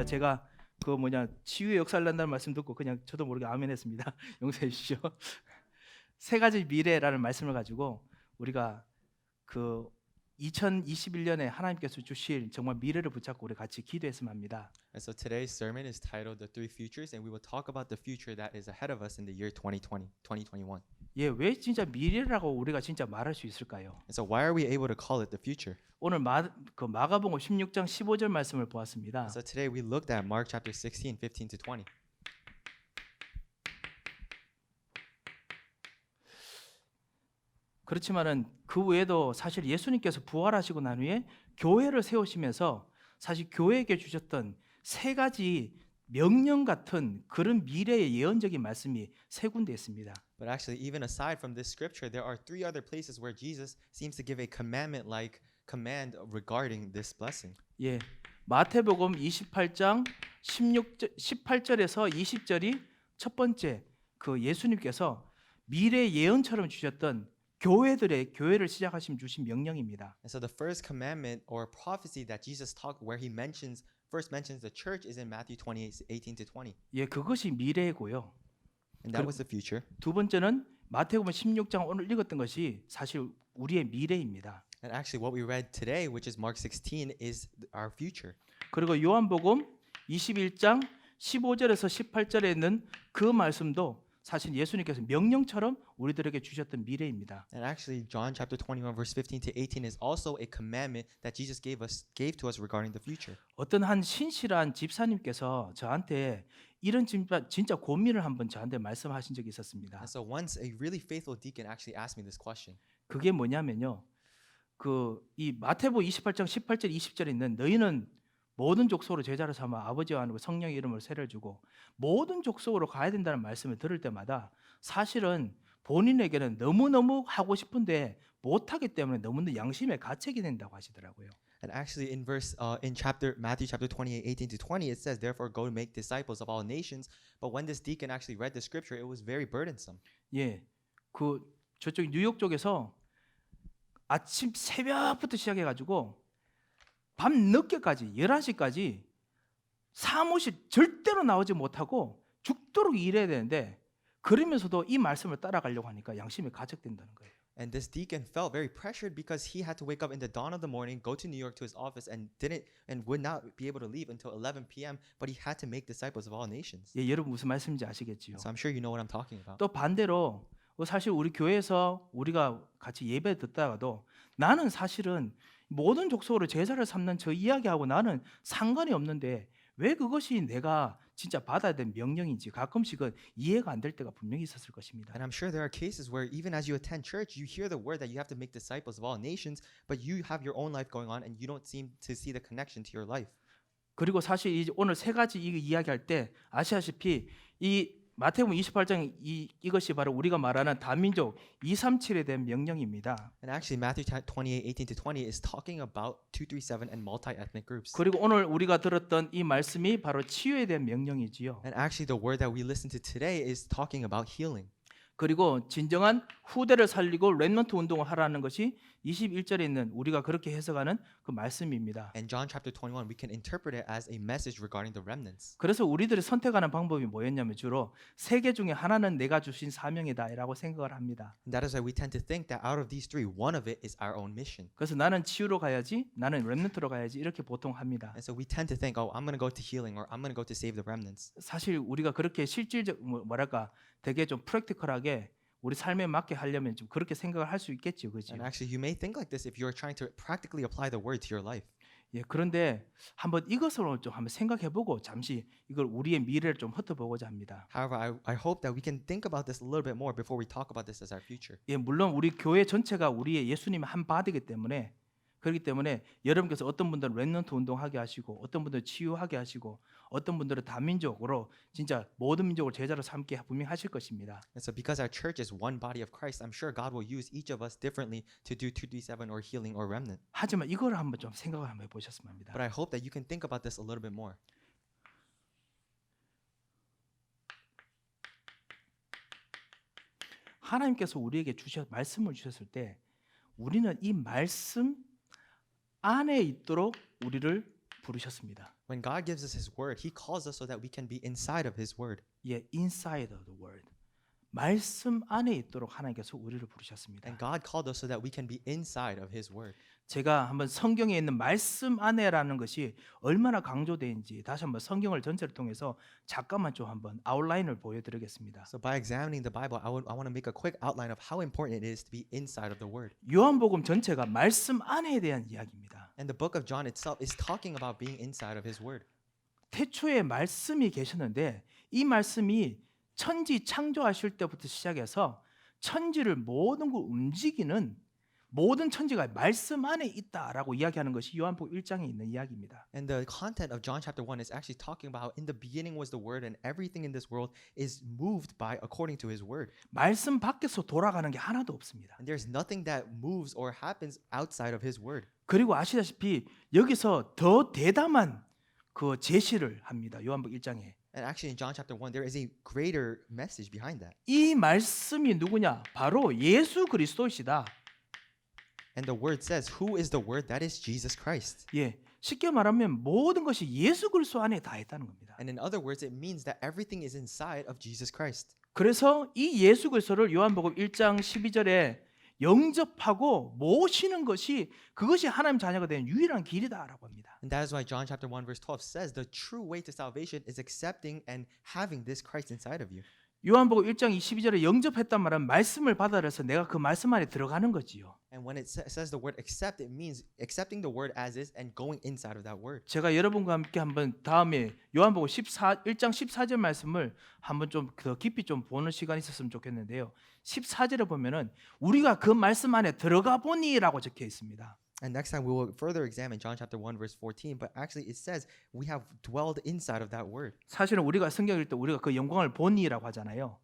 죄송합니다. 제가 치유의 역사를 난다는 말씀 듣고 그냥 저도 모르게 아멘했습니다. 용서해 주시오. 세 가지 미래라는 말씀을 가지고 우리가 그 2021년에 하나님께서 주실 정말 미래를 붙잡고 우리 같이 기도했으면 합니다. And so today's sermon is titled The Three Futures, and we will talk about the future that is ahead of us in the year 2021. 예, 왜 진짜 미래라고 우리가 진짜 말할 수 있을까요? And so why are we able to call it the future? 오늘 마가복음 16장 15절 말씀을 보았습니다. So today we looked at Mark chapter 16, 15 to 20. 그렇지만은 그 외에도 사실 예수님께서 부활하시고 난 후에 교회를 세우시면서 사실 교회에게 주셨던 세 가지 명령 같은 그런 미래의 예언적인 말씀이 세 군데 있습니다. But actually, even aside from this scripture, there are three other places where Jesus seems to give a commandment-like command regarding this blessing. 예, 마태복음 28장 18절에서 20절이 첫 번째 그 예수님께서 미래 예언처럼 주셨던 교회를 시작하시면 주신 명령입니다. And so the first commandment or prophecy that Jesus talked, where he first mentions the church, is in Matthew 28, 18 to 20. 예, 그것이 미래고요. And that was the future. 두 번째는 마태복음 16장 오늘 읽었던 것이 사실 우리의 미래입니다. And actually what we read today, which is Mark 16, is our future. 그리고 요한복음 21장 15절에서 18절에 있는 그 말씀도 사실 예수님께서 명령처럼 우리들에게 주셨던 미래입니다. And actually John chapter 21 verse 15 to 18 is also a commandment that Jesus gave to us regarding the future. 어떤 한 신실한 집사님께서 저한테 이런 진짜 고민을 한번 저한테 말씀하신 적이 있었습니다. And so once a really faithful deacon actually asked me this question. 그게 뭐냐면요. 이 마태복음 28장 18절 20절에 있는 너희는 모든 족속으로 제자를 삼아 아버지와 하나님과 성령의 이름으로 세례를 주고 모든 족속으로 가야 된다는 말씀을 들을 때마다 사실은 본인에게는 너무너무 하고 싶은데 못하기 때문에 너무나 양심에 가책이 된다고 하시더라고요. And actually in Matthew chapter 28, 18 to 20, it says, therefore go to make disciples of all nations. But when this deacon actually read the scripture, it was very burdensome. 예, 저쪽 뉴욕 쪽에서 아침 새벽부터 시작해가지고 밤 늦게까지 11시까지 사무실 절대로 나오지 못하고 죽도록 일해야 되는데 그러면서도 이 말씀을 따라가려고 하니까 양심이 가책된다는 거예요. And this deacon felt very pressured because he had to wake up in the dawn of the morning, go to New York to his office, and would not be able to leave until 11 p.m. But he had to make disciples of all nations. 예, 여러분 무슨 말씀인지 아시겠지요? So I'm sure you know what I'm talking about. 또 반대로 사실 우리 교회에서 우리가 같이 예배 듣다가도 나는 사실은 모든 족속으로 제사를 삼는 저 이야기하고 나는 상관이 없는데 왜 그것이 내가 진짜 받아야 될 명령인지 가끔씩은 이해가 안 될 때가 분명히 있었을 것입니다. And I'm sure there are cases where even as you attend church, you hear the word that you have to make disciples of all nations, but you have your own life going on and you don't seem to see the connection to your life. 그리고 사실 오늘 세 가지 이야기할 때 아시다시피 이 마태복음 28장 이것이 바로 우리가 말하는 다민족 237에 대한 명령입니다. And actually Matthew 28, 18 to 20 is talking about 237 and multi-ethnic groups. 그리고 오늘 우리가 들었던 이 말씀이 바로 치유에 대한 명령이지요. And actually the word that we listened to today is talking about healing. 그리고 진정한 후대를 살리고 렘넌트 운동을 하라는 것이 21절에 있는 우리가 그렇게 해석하는 그 말씀입니다. And John chapter 21, we can interpret it as a message regarding the remnants. 그래서 우리들이 선택하는 방법이 뭐였냐면 주로 세 개 중에 하나는 내가 주신 사명이다라고 생각을 합니다. And that is why we tend to think that out of these three, one of it is our own mission. 그래서 나는 치유로 가야지, 나는 렘넌트로 가야지 이렇게 보통 합니다. And so we tend to think, oh, I'm going to go to healing or I'm going to go to save the remnants. 사실 우리가 그렇게 실질적 되게 좀 프랙티컬하게 우리 삶에 맞게 하려면 좀 그렇게 생각을 할 수 있겠죠, 그렇죠? And actually, you may think like this if you are trying to practically apply the word to your life. 예, 그런데 한번 이것으로 좀 한번 생각해보고 잠시 이걸 우리의 미래를 좀 훑어보고자 합니다. However, I hope that we can think about this a little bit more before we talk about this as our future. 예, 물론 우리 교회 전체가 우리의 예수님의 한 바디이기 때문에 그렇기 때문에 여러분께서 어떤 분들은 렘넌트 운동하게 하시고 어떤 분들은 치유하게 하시고 어떤 분들은 다민족으로 진짜 모든 민족을 제자로 삼게 분명히 하실 것입니다. And so because our church is one body of Christ, I'm sure God will use each of us differently to do 237 or healing or remnant. 하지만 이걸 한번 좀 생각을 한번 해보셨으면 합니다. But I hope that you can think about this a little bit more. 하나님께서 우리에게 말씀을 주셨을 때 우리는 이 말씀 안에 있도록 우리를 부르셨습니다. When God gives us His word, He calls us so that we can be inside of His word. 예, inside of the word. 말씀 안에 있도록 하나님께서 우리를 부르셨습니다. And God called us so that we can be inside of His word. 제가 한번 성경에 있는 말씀 안에라는 것이 얼마나 강조되는지 다시 한번 성경을 전체를 통해서 잠깐만 좀 한번 아웃라인을 보여드리겠습니다. So by examining the Bible, I want to make a quick outline of how important it is to be inside of the word. 요한복음 전체가 말씀 안에 대한 이야기입니다. And the book of John itself is talking about being inside of His word. 태초에 말씀이 계셨는데 이 말씀이 천지 창조하실 때부터 시작해서 천지를 모든 걸 움직이는 모든 천지가 말씀 안에 있다라고 이야기하는 것이 요한복음 1장에 있는 이야기입니다. And the content of John chapter 1 is actually talking about in the beginning was the word and everything in this world is moved by according to His word. 말씀 밖에서 돌아가는 게 하나도 없습니다. And there's nothing that moves or happens outside of His word. 그리고 아시다시피 여기서 더 대담한 그 제시를 합니다. 요한복음 1장에. And actually in John chapter 1 there is a greater message behind that. 이 말씀이 누구냐? 바로 예수 그리스도이시다. And the word says, who is the word? That is Jesus Christ. 예. 쉽게 말하면 모든 것이 예수 그리스도 안에 다 있다는 겁니다. And in other words, it means that everything is inside of Jesus Christ. 그래서 이 예수 그리스도를 요한복음 1장 12절에 영접하고 모시는 것이 그것이 하나님 자녀가 되는 유일한 길이다라고 합니다. And that is why John chapter 1 verse 12 says the true way to salvation is accepting and having this Christ inside of you. 요한복음 1장 22절에 영접했단 말은 말씀을 받아들여서 내가 그 말씀 안에 들어가는 거지요. And when it says the word accept, it means accepting the word as is and going inside of that word. 제가 여러분과 함께 한번 다음에 요한복음 1장 14절 말씀을 한번 좀 더 깊이 좀 보는 시간이 있었으면 좋겠는데요. 14절에 보면은 우리가 그 말씀 안에 들어가 보니라고 적혀 있습니다. And next time we will further examine John chapter 1 verse 14, but actually it says we have dwelled inside of that word. 사실은 우리가 성경 읽을 때 우리가 그 영광을 보니라고 하잖아요.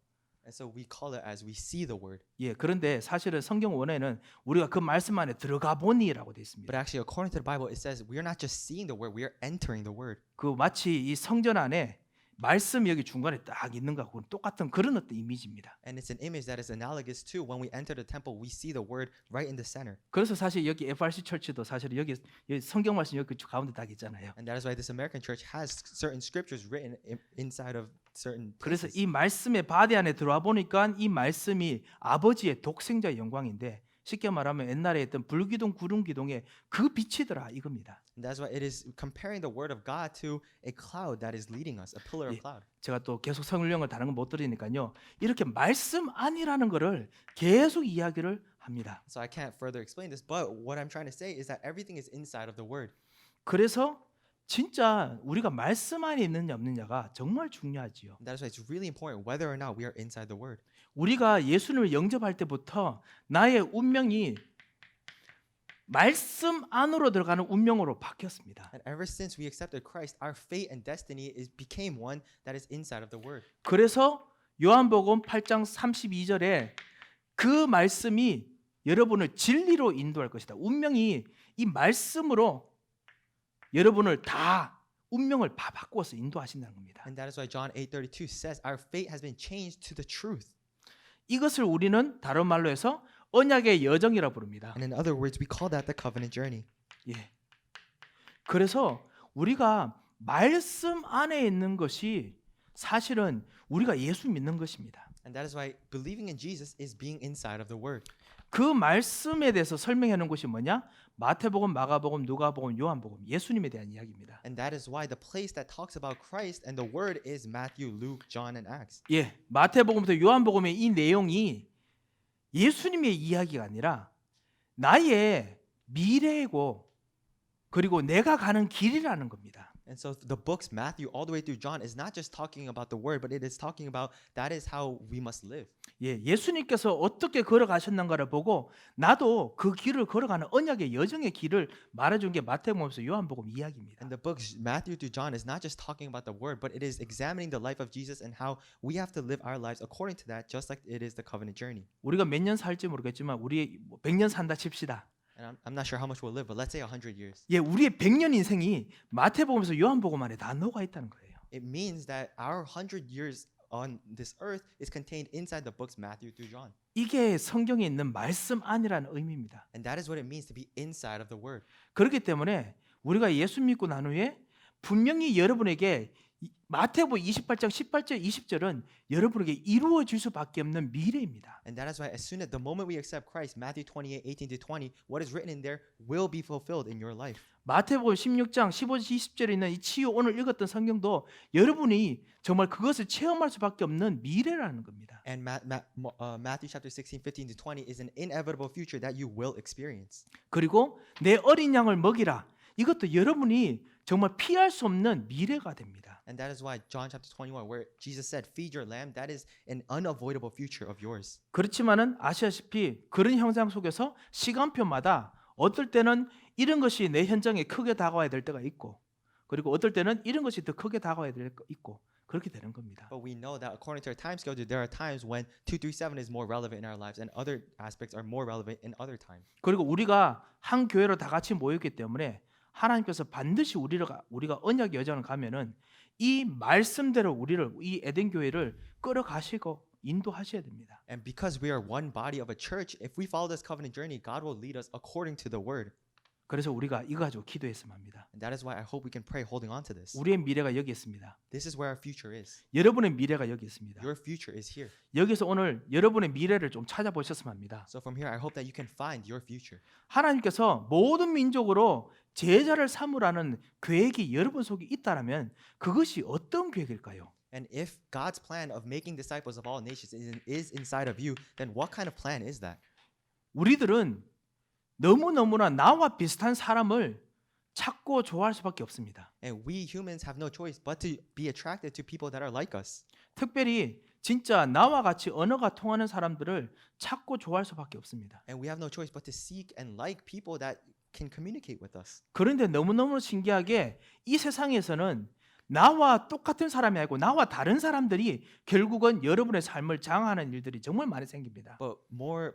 And so we call it as we see the word. 예, 그런데 사실은 성경 원어에는 우리가 그 말씀 안에 들어가 보니라고 되어 있습니다. But actually according to the Bible it says we are not just seeing the word, we are entering the word. 그 마치 이 성전 안에 말씀이 여기 중간에 딱 있는 거하고 똑같은 그런 어떤 이미지입니다. And it's an image that is analogous to when we enter the temple, we see the word right in the center. 그래서 사실 여기 FRC 철치도 사실 여기 성경 말씀 여기 가운데 딱 있잖아요. And that is why this American church has certain scriptures written inside of certain 그래서 places. 이 말씀의 바디 안에 들어와 보니까 이 말씀이 아버지의 독생자의 영광인데 쉽게 말하면 옛날에 했던 불기둥 구름기둥의 그 빛이더라 이겁니다. And that's why it is comparing the word of God to a cloud that is leading us, a pillar of cloud. 제가 또 계속 성령을 다른 건 못 들으니까요. 이렇게 말씀 안이라는 거를 계속 이야기를 합니다. So I can't further explain this, but what I'm trying to say is that everything is inside of the word. 그래서 진짜 우리가 말씀 안에 있느냐 없느냐가 정말 중요하지요. And that is why it's really important whether or not we are inside the word. 우리가 예수님을 영접할 때부터 나의 운명이 말씀 안으로 들어가는 운명으로 바뀌었습니다. And ever since we accepted Christ, our fate and destiny became one that is inside of the word. 그래서 요한복음 8장 32절에 그 말씀이 여러분을 진리로 인도할 것이다. 운명이 이 말씀으로 여러분을 다 운명을 바꾸어서 인도하신다는 겁니다. And that is why John 8:32 says our fate has been changed to the truth. 이것을 우리는 다른 말로 해서 언약의 여정이라 부릅니다. And in other words, we call that the covenant journey. 예. 그래서 우리가 말씀 안에 있는 것이 사실은 우리가 예수 믿는 것입니다. And that is why believing in Jesus is being inside of the word. 그 말씀에 대해서 설명해 놓은 것이 뭐냐? 마태복음, 마가복음, 누가복음, 요한복음, 예수님에 대한 이야기입니다. And that is why the place that talks about Christ and the word is Matthew, Luke, John, and Acts. 예, 마태복음부터 요한복음의 이 내용이 예수님의 이야기가 아니라 나의 미래고 그리고 내가 가는 길이라는 겁니다. And so the books Matthew all the way through John is not just talking about the word, but it is talking about that is how we must live. 예, 예수님께서 어떻게 걸어가셨는가를 보고 나도 그 길을 걸어가는 언약의 여정의 길을 말해준 게 마태복음에서 요한복음 이야기입니다. And the books Matthew through John is not just talking about the word, but it is examining the life of Jesus and how we have to live our lives according to that, just like it is the covenant journey. 우리가 몇 년 살지 모르겠지만 우리 100년 산다 칩시다. And I'm not sure how much we'll live, but let's say 100 years. 예, 우리의 100년 인생이 마태복음에서 요한복음 안에 다 녹아 있다는 거예요. It means that our 100 years on this earth is contained inside the books Matthew through John. 이게 성경에 있는 말씀 안이라는 의미입니다. And that is what it means to be inside of the word. 그렇기 때문에 우리가 예수 믿고 난 후에 분명히 여러분에게 마태복음 28장 18절 20절은 여러분에게 이루어질 수밖에 없는 미래입니다. And that is why as soon as the moment we accept Christ, Matthew 28:18-20, what is written in there will be fulfilled in your life. 마태복음 16장 15절 20절에 있는 이 치유 오늘 읽었던 성경도 여러분이 정말 그것을 체험할 수밖에 없는 미래라는 겁니다. And Matthew chapter 16:15-20 is an inevitable future that you will experience. 그리고 내 어린 양을 먹이라. 이것도 여러분이 정말 피할 수 없는 미래가 됩니다. And that is why John chapter 21, where Jesus said, "Feed your lamb," that is an unavoidable future of yours. 그렇지만은 아시다시피 그런 형상 속에서 시간표마다 어떨 때는 이런 것이 내 현장에 크게 다가와야 될 때가 있고, 그리고 어떨 때는 이런 것이 더 크게 다가와야 될 때 있고, 그렇게 되는 겁니다. But we know that according to our time schedule, there are times when 237 is more relevant in our lives, and other aspects are more relevant in other time. 그리고 우리가 한 교회로 다 같이 모였기 때문에 하나님께서 반드시 우리가 언약 여정을 가면은 이 말씀대로 우리를 이 에덴 교회를 끌어가시고 인도하셔야 됩니다. And because we are one body of a church, if we follow this covenant journey, God will lead us according to the word. 그래서 우리가 이거 가지고 기도했으면 합니다. And that is why I hope we can pray holding on to this. 우리의 미래가 여기 있습니다. This is where our future is. 여러분의 미래가 여기 있습니다. Your future is here. 여기서 오늘 여러분의 미래를 좀 찾아보셨으면 합니다. So from here, I hope that you can find your future. 하나님께서 모든 민족으로 제자를 삼으라는 계획이 여러분 속에 있다라면 그것이 어떤 계획일까요? And if God's plan of making disciples of all nations is inside of you, then what kind of plan is that? 우리들은 너무너무나 나와 비슷한 사람을 찾고 좋아할 수밖에 없습니다. And we humans have no choice but to be attracted to people that are like us. 특별히 진짜 나와 같이 언어가 통하는 사람들을 찾고 좋아할 수밖에 없습니다. And we have no choice but to seek and like people that can communicate with us. 그런데 너무너무 신기하게 이 세상에서는 나와 똑같은 사람이 아니고 나와 다른 사람들이 결국은 여러분의 삶을 장악하는 일들이 정말 많이 생깁니다. But more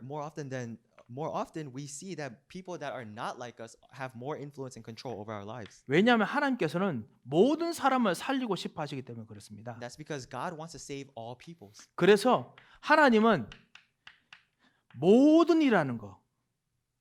often we see that people that are not like us have more influence and control over our lives. 왜냐하면 하나님께서는 모든 사람을 살리고 싶어 하시기 때문에 그렇습니다. And that's because God wants to save all peoples. 그래서 하나님은 모든 이라는 거,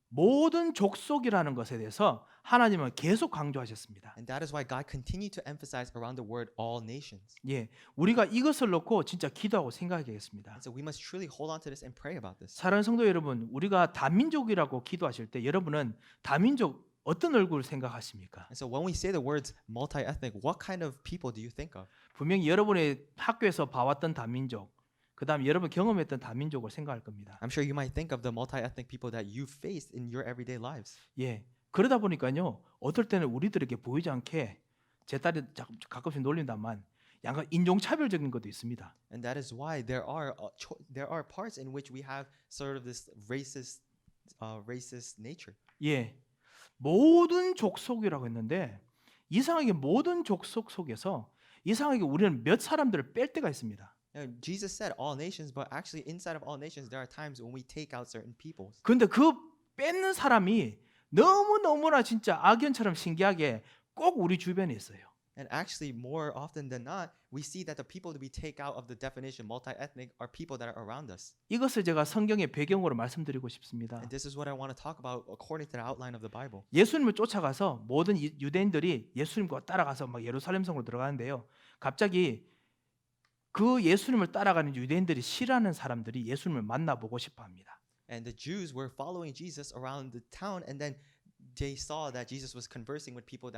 모든 족속이라는 것에 대해서 하나님은 계속 강조하셨습니다. And that is why God continued to emphasize around the word all nations. 예, 우리가 이것을 놓고 진짜 기도하고 생각하겠습니다. And so we must truly hold on to this and pray about this. 사랑하는 성도 여러분, 우리가 다민족이라고 기도하실 때 여러분은 다민족 어떤 얼굴을 생각하십니까? And so when we say the words multi-ethnic, what kind of people do you think of? 분명히 여러분의 학교에서 봐왔던 다민족, 그다음 여러분 경험했던 다민족을 생각할 겁니다. I'm sure you might think of the multi-ethnic people that you faced in your everyday lives. 예, 그러다 보니까요, 어떨 때는 우리들에게 보이지 않게 제 딸이 가끔씩 놀린다만 약간 인종차별적인 것도 있습니다. And that is why there are parts in which we have sort of this racist nature. 예, 모든 족속이라고 했는데 이상하게 모든 족속 속에서 이상하게 우리는 몇 사람들을 뺄 때가 있습니다. Jesus said all nations, but actually inside of all nations there are times when we take out certain peoples. 근데 그 뺏는 사람이 너무너무나 진짜 악연처럼 신기하게 꼭 우리 주변에 있어요. And actually more often than not, we see that the people that we take out of the definition multi-ethnic are people that are around us. 이것을 제가 성경의 배경으로 말씀드리고 싶습니다. And this is what I want to talk about according to the outline of the Bible. 예수님을 쫓아가서 모든 유대인들이 예수님과 따라가서 막 예루살렘 성으로 들어가는데요. 갑자기 그 예수님을 따라가는 유대인들이 싫어하는 사람들이 예수님을 만나보고 싶어합니다. And the Jews were following Jesus around the town, and then they saw that Jesus was conversing with people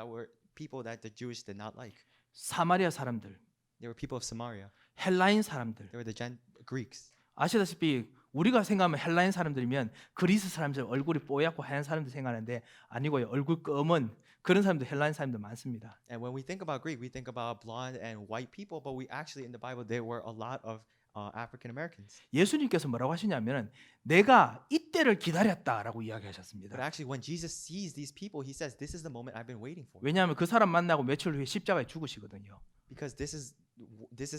that the Jewish did not like. 사마리아 사람들, They were people of Samaria. 헬라인 사람들. They were the Greeks. 아시다시피 우리가 생각하면 헬라인 사람들이면 그리스 사람들 얼굴이 뽀얗고 하얀 사람들 생각하는데 아니고요. 얼굴 검은 그런 사람들 헬라인 사람들 많습니다. And when we think about Greek, we think about blonde and white people, but we actually in the Bible there were a lot of African Americans. 예수님께서 뭐라고 하시냐면은 내가 이때를 기다렸다라고 이야기하셨습니다. But actually when Jesus sees these people, he says, "This is the moment I've been waiting for." 왜냐하면 그 사람 만나고 며칠 후에 십자가에 죽으시거든요. Because this is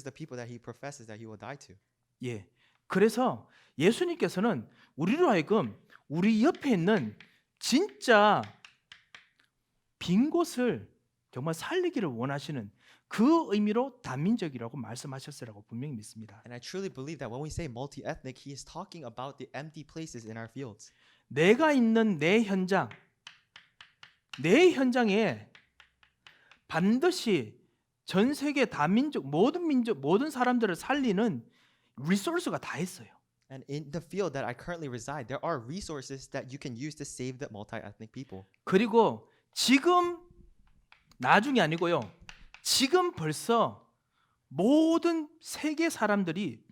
the people that he professes that he will die to. 예. 그래서 예수님께서는 우리로 하여금 우리 옆에 있는 진짜 빈 곳을 정말 살리기를 원하시는 그 의미로 다민족이라고 말씀하셨으라고 분명히 믿습니다. And I truly believe that when we say multi-ethnic, he is talking about the empty places in our fields. 내가 있는 내 현장에 반드시 전 세계 다민족 모든 사람들을 살리는 리소스가 다 있어요. And in the field that I currently reside, there are resources that you can use to save the multi-ethnic people. 그리고 지금 나중이 아니고요. 지금 벌써 모든 세계 사람들이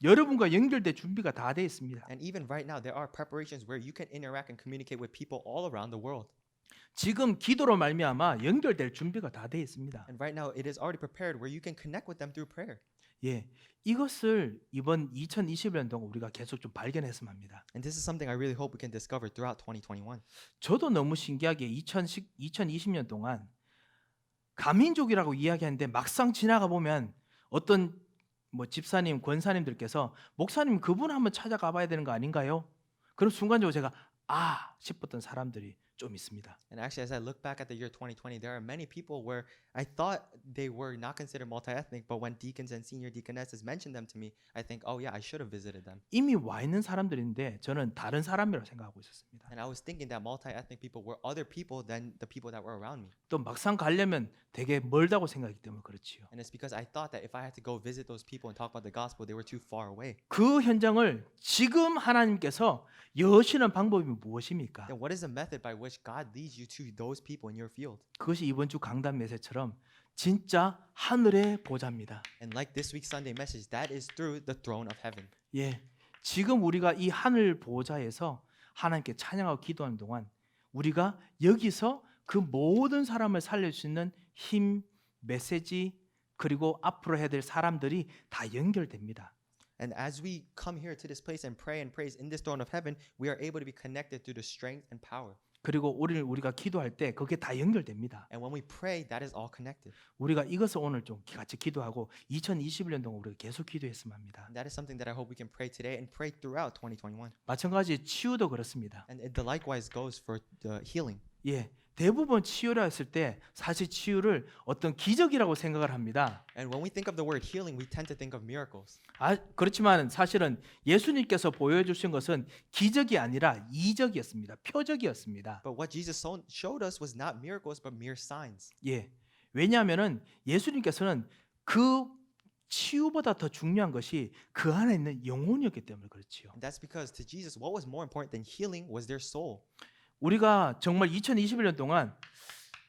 여러분과 연결될 준비가 다 돼 있습니다. And even right now, there are preparations where you can interact and communicate with people all around the world. 지금 기도로 말미암아 연결될 준비가 다 돼 있습니다. And right now, it is already prepared where you can connect with them through prayer. 예, 이것을 이번 2021년 동안 우리가 계속 좀 발견했으면 합니다. And this is something I really hope we can discover throughout 2021. 저도 너무 신기하게 2020년 동안 가민족이라고 이야기하는데 막상 지나가 보면 어떤 뭐 집사님, 권사님들께서 목사님 그분 한번 찾아가 봐야 되는 거 아닌가요? 그럼 순간적으로 제가 싶었던 사람들이 좀 있습니다. And actually, as I look back at the year 2020, there are many people where I thought they were not considered multi-ethnic, but when deacons and senior deaconesses mentioned them to me, I think, oh yeah, I should have visited them. 이미 와 있는 사람들인데 저는 다른 사람이라고 생각하고 있었습니다. And I was thinking that multi-ethnic people were other people than the people that were around me. 또 막상 가려면 되게 멀다고 생각하기 때문에 그렇지요. And it's because I thought that if I had to go visit those people and talk about the gospel, they were too far away. 그 현장을 지금 하나님께서 여시는 방법이 무엇입니까? Then what is the method by which God leads you to those people in your field? 그것이 이번 주 강단 메시지처럼 진짜 하늘의 보좌입니다. And like this week's Sunday message, that is through the throne of heaven. 예, 지금 우리가 이 하늘 보좌에서 하나님께 찬양하고 기도하는 동안 우리가 여기서 그 모든 사람을 살릴 수 있는 힘, 메시지 그리고 앞으로 해야 될 사람들이 다 연결됩니다. And as we come here to this place and pray and praise in this throne of heaven, we are able to be connected through the strength and power. 그리고 우리가 기도할 때 그게 다 연결됩니다. And when we pray, that is all connected. 우리가 이것을 오늘 좀 같이 기도하고 2021년 동안 우리가 계속 기도했으면 합니다. And that is something that I hope we can pray today and pray throughout 2021. 마찬가지 치유도 그렇습니다. And it likewise goes for the healing. 예, 대부분 치유라 했을 때 사실 치유를 어떤 기적이라고 생각을 합니다. And when we think of the word healing, we tend to think of miracles. 그렇지만 사실은 예수님께서 보여주신 것은 기적이 아니라 이적이었습니다. 표적이었습니다. But what Jesus showed us was not miracles, but mere signs. 예, 왜냐하면은 예수님께서는 그 치유보다 더 중요한 것이 그 안에 있는 영혼이었기 때문에 그렇지요. And that's because to Jesus, what was more important than healing was their soul. 우리가 정말 2021년 동안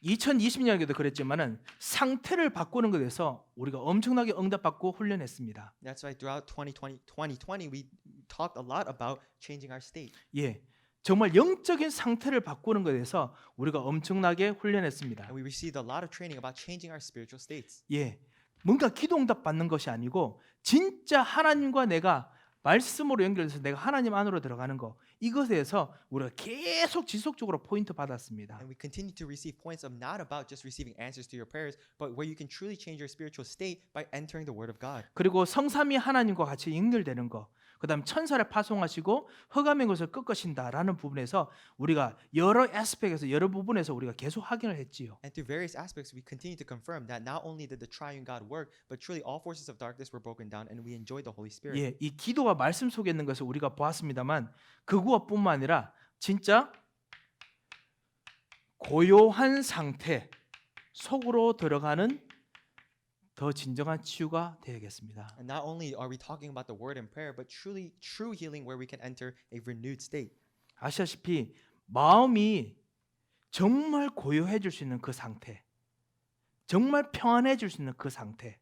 2020년에도 그랬지만은 상태를 바꾸는 것에 대해서 우리가 엄청나게 응답받고 훈련했습니다. That's why throughout 2020, we talked a lot about changing our state. 예, 정말 영적인 상태를 바꾸는 것에 대해서 우리가 엄청나게 훈련했습니다. And we received a lot of training about changing our spiritual states. 예, 뭔가 기도 응답 받는 것이 아니고 진짜 하나님과 내가 말씀으로 연결돼서 내가 하나님 안으로 들어가는 거 이것에 대해서 우리가 계속 지속적으로 포인트 받았습니다. And we continue to receive points of not about just receiving answers to your prayers, but where you can truly change your spiritual state by entering the Word of God. 그리고 성삼위 하나님과 같이 연결되는 거, 그다음 천사를 파송하시고 흑암의 것을 꺾으신다라는 부분에서 우리가 여러 에스펙에서 여러 부분에서 우리가 계속 확인을 했지요. And through various aspects, we continue to confirm that not only did the triune God work, but truly all forces of darkness were broken down, and we enjoyed the Holy Spirit. 예, 이 기도가 말씀 속에 있는 것을 우리가 보았습니다만 그것뿐만 아니라 진짜 고요한 상태 속으로 들어가는 더 진정한 치유가 되야겠습니다. And not only are we talking about the Word and prayer, but truly true healing where we can enter a renewed state. 아시다시피 마음이 정말 고요해질 수 있는 그 상태, 정말 평안해질 수 있는 그 상태,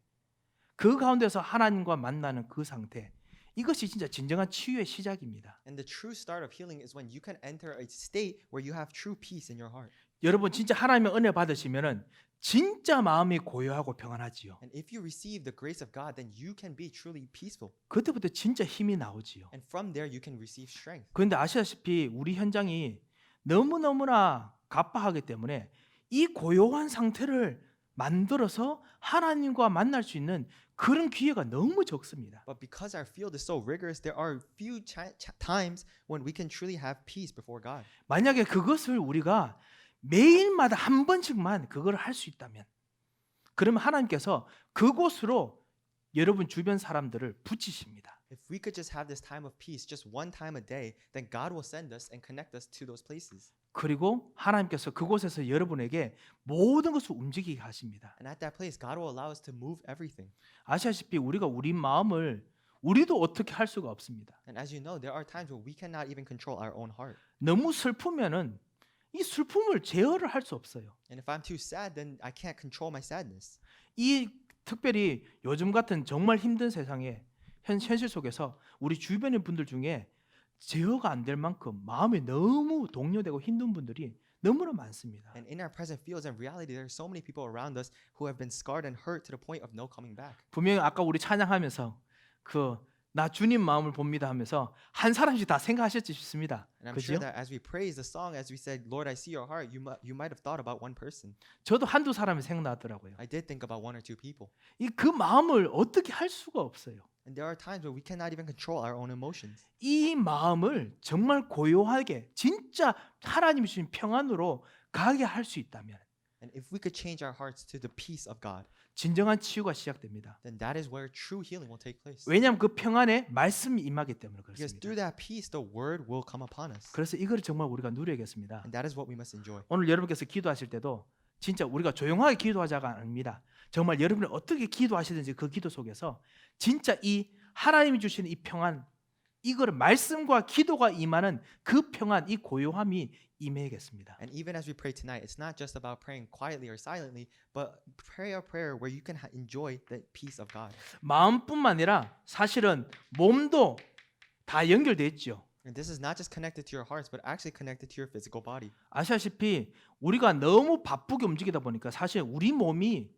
그 가운데서 하나님과 만나는 그 상태, 이것이 진짜 진정한 치유의 시작입니다. And the true start of healing is when you can enter a state where you have true peace in your heart. 여러분 진짜 하나님의 은혜 받으시면은 진짜 마음이 고요하고 평안하지요. And if you receive the grace of God, then you can be truly peaceful. 그때부터 진짜 힘이 나오지요. And from there, you can receive strength. 그런데 아시다시피 우리 현장이 너무너무나 갑박하기 때문에 이 고요한 상태를 만들어서 하나님과 만날 수 있는 그런 기회가 너무 적습니다. But because our field is so rigorous, there are few times when we can truly have peace before God. 만약에 그것을 우리가 매일마다 한 번씩만 그걸 할 수 있다면 그러면 하나님께서 그곳으로 여러분 주변 사람들을 붙이십니다. If we could just have this time of peace just one time a day, then God will send us and connect us to those places. 그리고 하나님께서 그곳에서 여러분에게 모든 것을 움직이게 하십니다. And at that place, God will allow us to move everything. 아시다시피 우리가 우리 마음을 우리도 어떻게 할 수가 없습니다. And as you know, there are times where we cannot even control our own heart. 너무 슬프면은 이 슬픔을 제어를 할 수 없어요. And if I'm too sad, then I can't control my sadness. 이 특별히 요즘 같은 정말 힘든 세상에 현실 속에서 우리 주변의 분들 중에 제어가 안 될 만큼 마음이 너무 동요되고 힘든 분들이 너무나 많습니다. And in our present fields and reality, there are so many people around us who have been scarred and hurt to the point of no coming back. 분명히 아까 우리 찬양하면서 나 주님 마음을 봅니다 하면서 한 사람씩 다 생각하셨지 싶습니다. And I'm sure 그죠? that as we praise the song, as we said, Lord, I see your heart, you might have thought about one person. 저도 한두 사람이 생각나더라고요. I did think about one or two people. 그 마음을 어떻게 할 수가 없어요. And there are times where we cannot even control our own emotions. 이 마음을 정말 고요하게 진짜 하나님이 주신 평안으로 가게 할 수 있다면 And if we could change our hearts to the peace of God, 진정한 치유가 시작됩니다. then that is where true healing will take place. 왜냐하면 그 평안에 말씀이 임하기 때문에 Because 그렇습니다. through that peace, the word will come upon us. 그래서 이걸 정말 우리가 누려야겠습니다. And that is what we must enjoy. 오늘 여러분께서 기도하실 때도 진짜 우리가 조용하게 기도하자가 아닙니다. 정말 여러분이 어떻게 기도하시든지 그 기도 속에서 진짜 이 하나님이 주시는 이 평안, 이거를 말씀과 기도가 임하는 그 평안, 이 고요함이 임해야겠습니다. And even as we pray tonight, it's not just about praying quietly or silently, but pray a prayer where you can enjoy the peace of God. 마음뿐만 아니라 사실은 몸도 다 연결돼 있죠. And this is not just connected to your hearts, but actually connected to your physical body. 아시다시피 우리가 너무 바쁘게 움직이다 보니까 사실 우리 몸이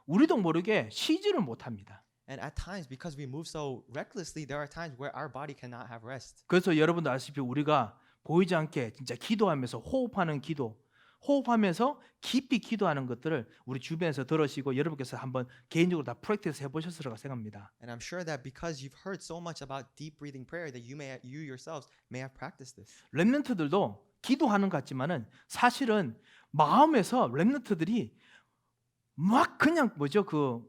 우리도 모르게 쉬지를 못합니다. And at times, because we move so recklessly, there are times where our body cannot have rest. 그래서 여러분도 아시다시피 우리가 보이지 않게 진짜 기도하면서 호흡하는 기도, 호흡하면서 깊이 기도하는 것들을 우리 주변에서 들으시고 여러분께서 한번 개인적으로 다 프랙티스 해보셨으리라 생각합니다. And I'm sure that because you've heard so much about deep breathing prayer, that you yourselves may have practiced this. 렘넌트들도 기도하는 것 같지만은 사실은 마음에서 렘넌트들이 막 그냥 그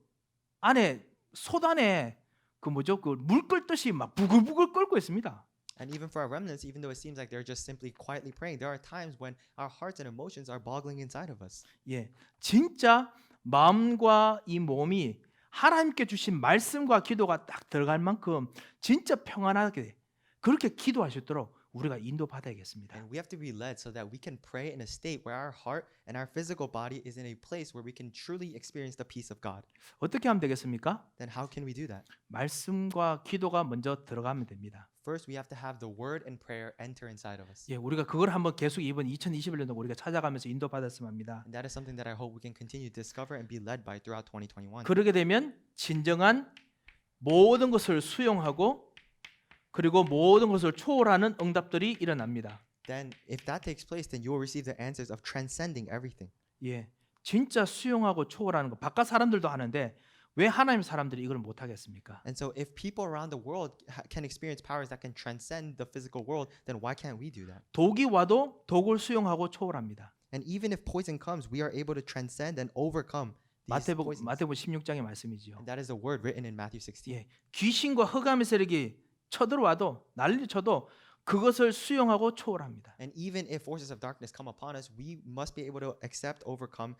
안에 솥안에 물 끓듯이 막 부글부글 끓고 있습니다. And even for our remnants, even though it seems like they're just simply quietly praying, there are times when our hearts and emotions are boggling inside of us. 예, 진짜 마음과 이 몸이 하나님께 주신 말씀과 기도가 딱 들어갈 만큼 진짜 평안하게 그렇게 기도하시도록 우리가 인도받아야겠습니다. And we have to be led so that we can pray in a state where our heart and our physical body is in a place where we can truly experience the peace of God. 어떻게 하면 되겠습니까? Then how can we do that? 말씀과 기도가 먼저 들어가면 됩니다. First, we have to have the word and prayer enter inside of us. 예, 우리가 그걸 한번 계속 이번 2021년도 우리가 찾아가면서 인도받았으면 합니다. And that is something that I hope we can continue to discover and be led by throughout 2021. 그러게 되면 진정한 모든 것을 수용하고 그리고 모든 것을 초월하는 응답들이 일어납니다. Then, if that takes place, then you will receive the answers of transcending everything. 예, 진짜 수용하고 초월하는 거 바깥 사람들도 하는데 왜 하나님 사람들이 이걸 못 하겠습니까? And so, if people around the world can experience powers that can transcend the physical world, then why can't we do that? 독이 와도 독을 수용하고 초월합니다. And even if poison comes, we are able to transcend and overcome these poisons. 마태복음 16장의 말씀이지요. And that is a word written in Matthew 16. 예, 귀신과 흑암의 세력이 쳐들어와도 난리 쳐도 그것을 수용하고 초월합니다. And even if forces of darkness come upon us, we must be able to accept, overcome,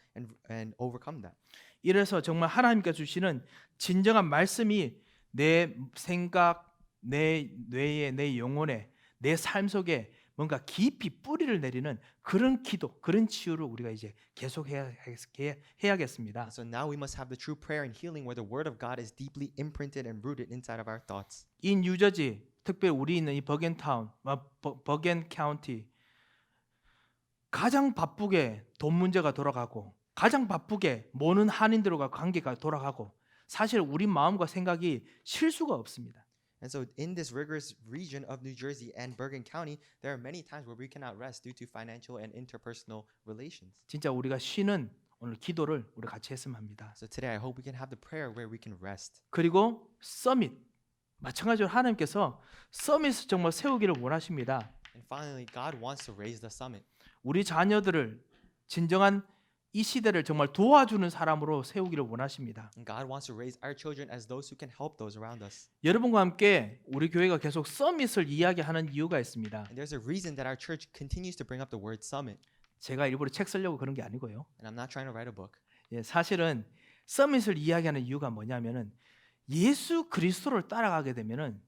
and overcome that. 이래서 정말 하나님께서 주시는 진정한 말씀이 내 생각, 내 뇌에, 내 영혼에, 내 삶 속에 뭔가 깊이 뿌리를 내리는 그런 기도, 그런 치유를 우리가 이제 계속 해야겠습니다. So now we must have the true prayer and healing where the word of God is deeply imprinted and rooted inside of our thoughts. 이 뉴저지, 특별히 우리 있는 이 버겐 카운티 가장 바쁘게 돈 문제가 돌아가고 가장 바쁘게 모는 한인들과 관계가 돌아가고 사실 우리 마음과 생각이 쉴 수가 없습니다. And so in this rigorous region of New Jersey and Bergen County, there are many times where we cannot rest due to financial and interpersonal relations. 진짜 우리가 쉬는 오늘 기도를 우리 같이 했으면 합니다. So today I hope we can have the prayer where we can rest. 그리고 서밋 마찬가지로 하나님께서 서밋을 정말 세우기를 원하십니다. And finally, God wants to raise the summit. 우리 자녀들을 진정한 이 시대를 정말 도와주는 사람으로 세우기를 원하십니다. And God wants to raise our children as those who can help those around us. 여러분과 함께 우리 교회가 계속 서밋을 이야기하는 이유가 있습니다. And there's a reason that our church continues to bring up the word summit. 제가 일부러 책 쓰려고 그런 게 아니고요. And I'm not trying to write a book. 예, 사실은 서밋을 이야기하는 이유가 뭐냐면은 예수 그리스도를 따라가게 되면은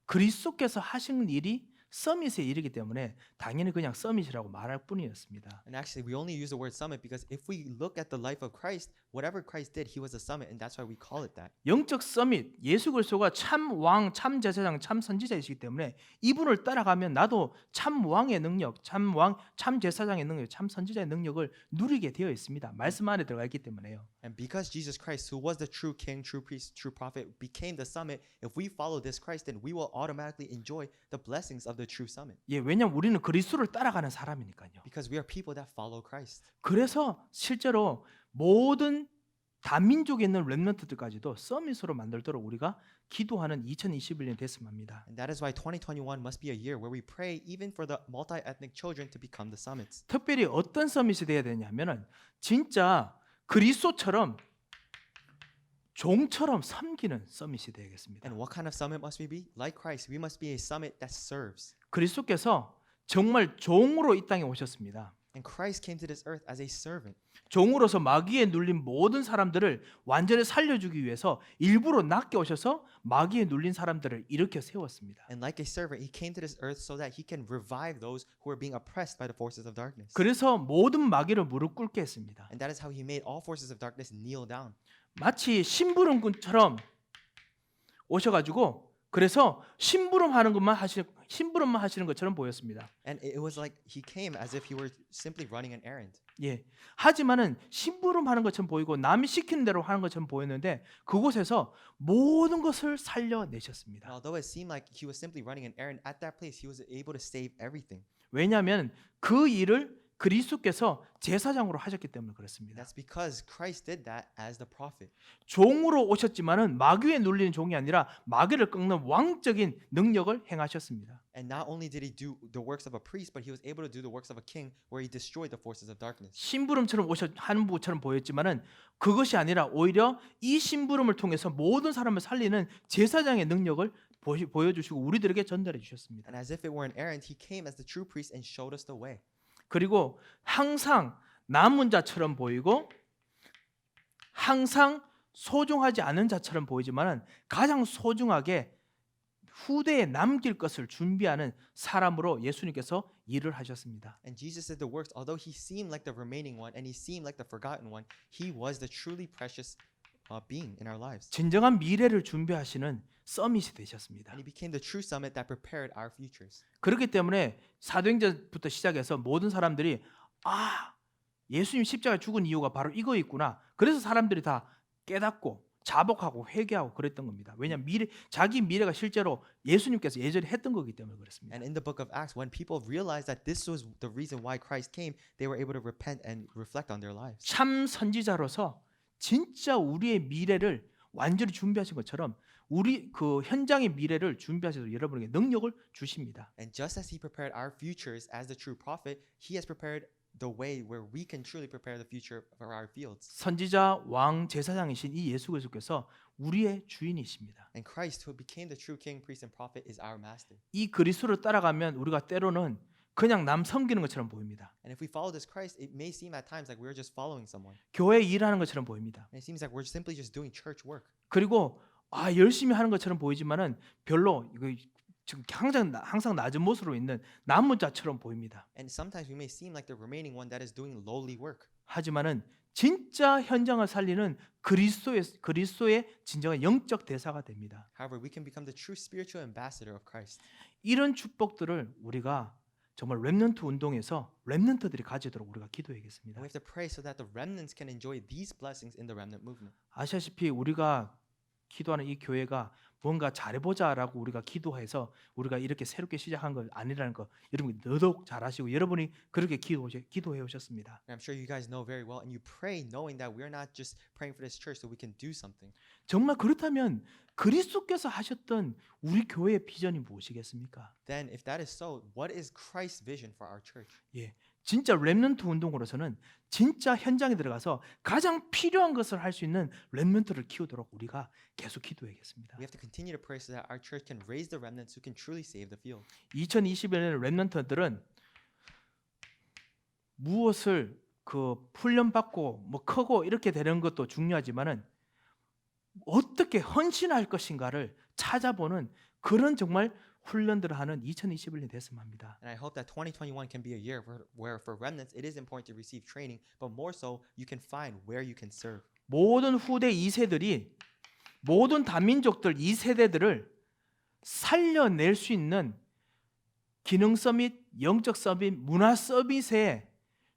그리스도께서 하신 일이 서밋에 이르기 때문에 당연히 그냥 서밋이라고 말할 뿐이었습니다. And actually, we only use the word summit because if we look at the life of Christ, whatever Christ did, he was a summit, and that's why we call it that. 영적 서밋, 예수 그리스도가 참 왕, 참 제사장, 참 선지자이시기 때문에 이분을 따라가면 나도 참 왕의 능력, 참 왕, 참 제사장의 능력, 참 선지자의 능력을 누리게 되어 있습니다. 말씀 안에 들어가 있기 때문에요. And because Jesus Christ, who was the true king, true priest, true prophet, became the summit, if we follow this Christ, then we will automatically enjoy the blessings of the true summit. 예, 왜냐면 우리는 그리스도를 따라가는 사람이니까요. Because we are people that follow Christ. 그래서 실제로 모든 다민족에 있는 렘넌트들까지도 서밋으로 만들도록 우리가 기도하는 2021년 됐으면 합니다. And that is why 2021 must be a year where we pray even for the multi-ethnic children to become the summits. 특별히 어떤 서밋이 돼야 되냐면은 진짜 그리스도처럼 종처럼 섬기는 서밋이 되겠습니다. And what kind of summit must we be? Like Christ, we must be a summit that serves. 그리스도께서 정말 종으로 이 땅에 오셨습니다. And Christ came to this earth as a servant. 종으로서 마귀에 눌린 모든 사람들을 완전히 살려주기 위해서 일부러 낮게 오셔서 마귀에 눌린 사람들을 일으켜 세웠습니다. And like a servant, he came to this earth so that he can revive those who are being oppressed by the forces of darkness. 그래서 모든 마귀를 무릎 꿇게 했습니다. And that is how he made all forces of darkness kneel down. 마치 심부름꾼처럼 오셔가지고 그래서 심부름하는 것만 심부름만 하시는 것처럼 보였습니다. And it was like he came as if he were simply running an errand. 예. 하지만은 심부름하는 것처럼 보이고 남이 시키는 대로 하는 것처럼 보였는데 그곳에서 모든 것을 살려내셨습니다. And although it seemed like he was simply running an errand, at that place he was able to save everything. 왜냐하면 그 일을 그리스도께서 제사장으로 하셨기 때문에 그렇습니다. That's because Christ did that as the prophet. 종으로 오셨지만은 마귀에 눌리는 종이 아니라 마귀를 꺾는 왕적인 능력을 행하셨습니다. And not only did he do the works of a priest, but he was able to do the works of a king where he destroyed the forces of darkness. 심부름처럼 하는 분처럼 보였지만은 그것이 아니라 오히려 이 심부름을 통해서 모든 사람을 살리는 제사장의 능력을 보여주시고 우리들에게 전달해 주셨습니다. And as if it were an errand, he came as the true priest and showed us the way. 그리고 항상 남은 자처럼 보이고 항상 소중하지 않은 자처럼 보이지만은 가장 소중하게 후대에 남길 것을 준비하는 사람으로 예수님께서 일을 하셨습니다. And Jesus did the works. Although he seemed like the remaining one and he seemed like the forgotten one, he was the truly precious being in our lives. 진정한 미래를 준비하시는 서밋이 되셨습니다. And he became the true summit that prepared our futures. 그렇기 때문에 사도행전부터 시작해서 모든 사람들이 예수님 십자가에 죽은 이유가 바로 이거 있구나. 그래서 사람들이 다 깨닫고 자복하고 회개하고 그랬던 겁니다. 왜냐하면 자기 미래가 실제로 예수님께서 예전에 했던 거기 때문에 그렇습니다. And in the book of Acts, when people realized that this was the reason why Christ came, they were able to repent and reflect on their lives. 참 선지자로서 진짜 우리의 미래를 완전히 준비하신 것처럼 우리 그 현장의 미래를 준비하셔서 여러분에게 능력을 주십니다. And just as he prepared our futures as the true prophet, he has prepared the way where we can truly prepare the future for our fields. 선지자, 왕, 제사장이신 이 예수 그리스도께서 우리의 주인이십니다. And Christ, who became the true king, priest, and prophet, is our master. 이 그리스도를 따라가면 우리가 때로는 그냥 남 섬기는 것처럼 보입니다. And if we follow this Christ, it may seem at times like we're just following someone. 교회 일하는 것처럼 보입니다. And it seems like we're simply just doing church work. 그리고 열심히 하는 것처럼 보이지만은 별로 이거 지금 항상 낮은 모습으로 있는 남은 자처럼 보입니다. And sometimes we may seem like the remaining one that is doing lowly work. 하지만은 진짜 현장을 살리는 그리스도의 진정한 영적 대사가 됩니다. However, we can become the true spiritual ambassador of Christ. 이런 축복들을 우리가 정말 렘넌트 운동에서 렘넌트들이 가지도록 우리가 기도해야겠습니다. And we have to pray so that the remnants can enjoy these blessings in the remnant movement. 아시다시피 우리가 기도하는 이 교회가 뭔가 잘해보자라고 우리가 기도해서 우리가 이렇게 새롭게 시작한 거 아니라는 거 여러분이 더더욱 잘 아시고 여러분이 그렇게 기도해 오셨습니다. And I'm sure you guys know very well, and you pray knowing that we're not just praying for this church so we can do something. 정말 그렇다면 그리스도께서 하셨던 우리 교회의 비전이 무엇이겠습니까? Then, if that is so, what is Christ's vision for our church? 예, 진짜 렘넌트 운동으로서는 진짜 현장에 들어가서 가장 필요한 것을 할 수 있는 렘넌트를 키우도록 우리가 계속 기도해야겠습니다. We have to continue to pray so that our church can raise the remnants who can truly save the field. 2021년에 렘넌트들은 무엇을 훈련받고 뭐 크고 이렇게 되는 것도 중요하지만은 어떻게 헌신할 것인가를 찾아보는 그런 정말 훈련들을 하는 2021년이 됐으면 합니다. And I hope that 2021 can be a year where for remnants it is important to receive training, but more so you can find where you can serve. 모든 후대 2세들이 모든 다민족들 2세대들을 살려낼 수 있는 기능 서밋, 영적 서밋, 문화 서밋에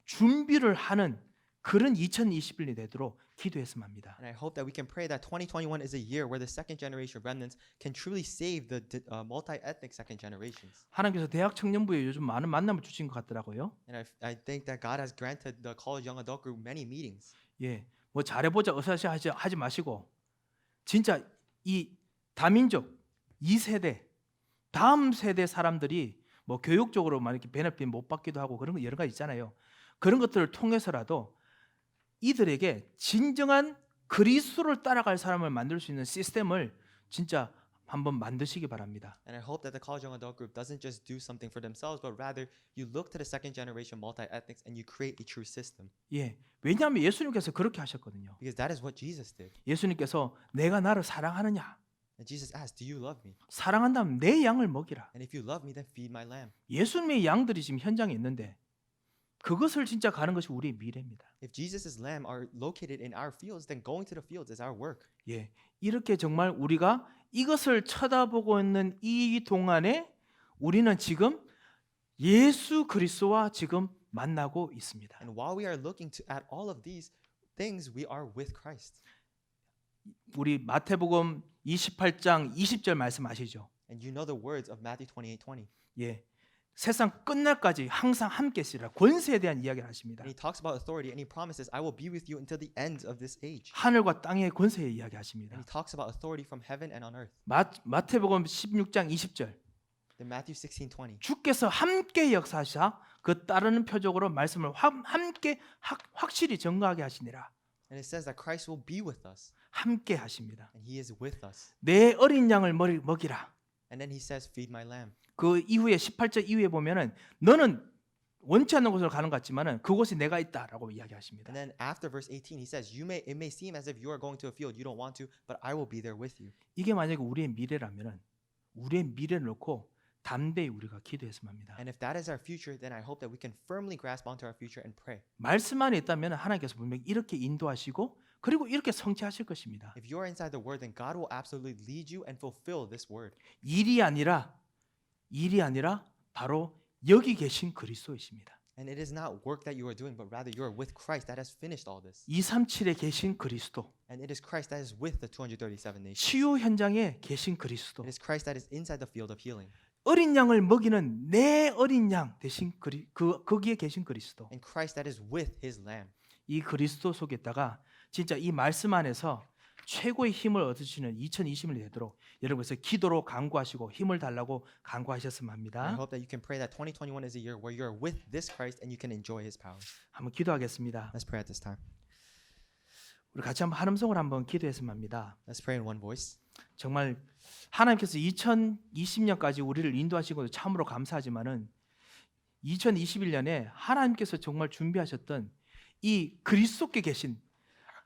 준비를 하는 그런 2021년이 되도록 기도했으면 합니다. And I hope that we can pray that 2021 is a year where the second generation remnants can truly save the multi-ethnic second generations. 하나님께서 대학 청년부에 요즘 많은 만남을 주신 것 같더라고요. And I think that God has granted the college young adult group many meetings. 예, 뭐 잘해보자 어서시 하지 마시고 진짜 이 다민족 2세대 다음 세대 사람들이 뭐 교육적으로 막 이렇게 베네핏 못 받기도 하고 그런 거 여러 가지 있잖아요. 그런 것들을 통해서라도 이들에게 진정한 그리스도를 따라갈 사람을 만들 수 있는 시스템을 진짜 한번 만드시기 바랍니다. And I hope that the college young adult group doesn't just do something for themselves, but rather you look to the second generation multi-ethnics and you create a true system. 예, 왜냐하면 예수님께서 그렇게 하셨거든요. Because that is what Jesus did. 예수님께서 내가 나를 사랑하느냐? And Jesus asked, "Do you love me? 사랑한다면 내 양을 먹이라. And if you love me, then feed my lamb." 예수님의 양들이 지금 현장에 있는데 그것을 진짜 가는 것이 우리의 미래입니다. If Jesus' lamb are located in our fields, then going to the fields is our work. 예, 이렇게 정말 우리가 이것을 쳐다보고 있는 이 동안에 우리는 지금 예수 그리스도와 지금 만나고 있습니다. And while we are looking at all of these things, we are with Christ. 우리 마태복음 28장 20절 말씀 아시죠? And you know the words of Matthew 28:20. 예, 세상 끝날까지 항상 함께 있으리라 권세에 대한 이야기를 하십니다. And he talks about authority and he promises, "I will be with you until the end of this age." 하늘과 땅의 권세에 이야기하십니다. And he talks about authority from heaven and on earth. 마태복음 16장 20절 Then Matthew 16:20. 주께서 함께 역사하사 그 따르는 표적으로 말씀을 함께 확실히 증거하게 하시니라. And it says that Christ will be with us 함께 하십니다. and he is with us. 내 어린 양을 먹이라. And then he says, "Feed my lamb." 그 이후에 18절 이후에 보면은 너는 원치 않는 곳으로 가는 것 같지만은 그곳에 내가 있다라고 이야기하십니다. And then after verse 18 he says, it may seem as if you are going to a field you don't want to, but I will be there with you." 이게 만약에 우리의 미래라면은 우리의 미래를 놓고 담대히 우리가 기도했으면 합니다. And if that is our future, then I hope that we can firmly grasp onto our future and pray. 말씀 안에 있다면 하나님께서 분명히 이렇게 인도하시고 그리고 이렇게 성취하실 것입니다. If you are inside the word, then God will absolutely lead you and fulfill this word. 일이 아니라 바로 여기 계신 그리스도이십니다. And it is not work that you are doing, but rather you are with Christ that has finished all this. 237에 계신 그리스도, And it is Christ that is with the 237 nations. 치유 현장에 계신 그리스도, It is Christ that is inside the field of healing. 어린 양을 먹이는 내 어린 양 대신 거기에 계신 그리스도. And Christ that is with his lamb. 이 그리스도 속에다가 진짜 이 말씀 안에서 최고의 힘을 얻으시는 2020년이 되도록 여러분께서 기도로 간구하시고 힘을 달라고 간구하셨으면 I 합니다. hope that you can pray that 2021 is a year where you are with this Christ and you can enjoy his power. 한번 기도하겠습니다. Let's pray at this time. 우리 같이 한번 한음성으로 한번 기도했으면 합니다. Let's pray in one voice. 정말 하나님께서 2020년까지 우리를 인도하신 것도 참으로 감사하지만은 2021년에 하나님께서 정말 준비하셨던 이 그리스도께 계신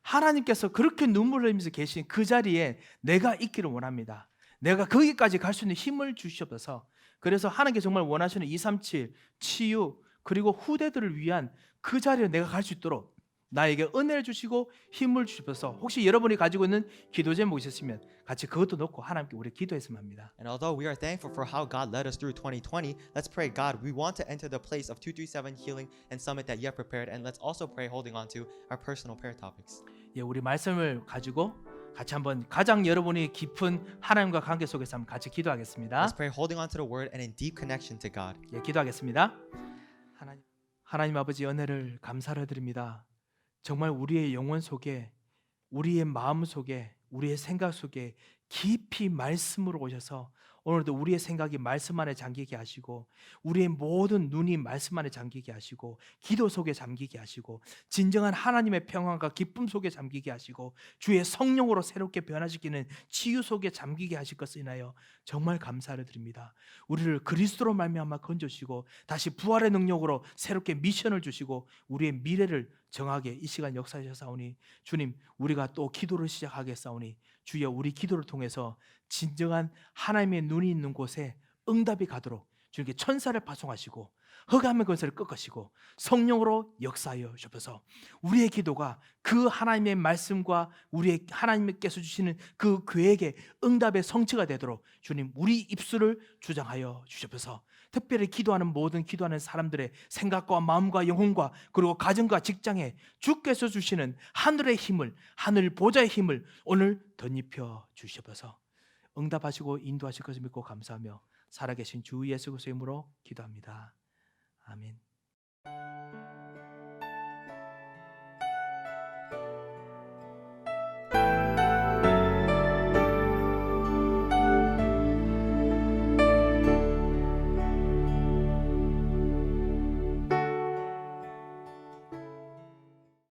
하나님께서 그렇게 눈물을 흘리면서 계신 그 자리에 내가 있기를 원합니다. 내가 거기까지 갈 수 있는 힘을 주시옵소서. 그래서 하나님께 정말 원하시는 237 치유 그리고 후대들을 위한 그 자리에 내가 갈 수 있도록 나에게 은혜를 주시고 힘을 주시옵소서. 혹시 여러분이 가지고 있는 기도 제목이 있으시면 같이 그것도 넣고 하나님께 우리 기도했으면 합니다. And although we are thankful for how God led us through 2020, let's pray, God, we want to enter the place of 237 healing and summit that you have prepared, and let's also pray holding on to our personal prayer topics. 예, 우리 말씀을 가지고 같이 한번 가장 여러분이 깊은 하나님과 관계 속에서 한번 같이 기도하겠습니다. Let's pray holding on to the word and in deep connection to God. 예, 기도하겠습니다. 하나님 아버지 은혜를 감사를 드립니다. 정말 우리의 영혼 속에 우리의 마음 속에 우리의 생각 속에 깊이 말씀으로 오셔서 오늘도 우리의 생각이 말씀 안에 잠기게 하시고 우리의 모든 눈이 말씀 안에 잠기게 하시고 기도 속에 잠기게 하시고 진정한 하나님의 평안과 기쁨 속에 잠기게 하시고 주의 성령으로 새롭게 변화시키는 치유 속에 잠기게 하실 것을 인하여 정말 감사를 드립니다. 우리를 그리스도로 말미암아 건져주시고 다시 부활의 능력으로 새롭게 미션을 주시고 우리의 미래를 정하게 이 시간 역사하셨사오니 주님, 우리가 또 기도를 시작하겠사오니 주여, 우리 기도를 통해서 진정한 하나님의 눈이 있는 곳에 응답이 가도록 주님께 천사를 파송하시고 흑암의 권세를 꺾으시고 성령으로 역사하여 주셔서 우리의 기도가 그 하나님의 말씀과 우리의 하나님께서 주시는 그 계획의 응답의 성취가 되도록 주님, 우리 입술을 주장하여 주셔서 특별히 기도하는 모든 기도하는 사람들의 생각과 마음과 영혼과 그리고 가정과 직장에 주께서 주시는 하늘의 힘을, 하늘 보좌의 힘을 오늘 덧입혀 주셔서 응답하시고 인도하실 것을 믿고 감사하며 살아계신 주 예수 그리스도의 이름으로 기도합니다. 아멘.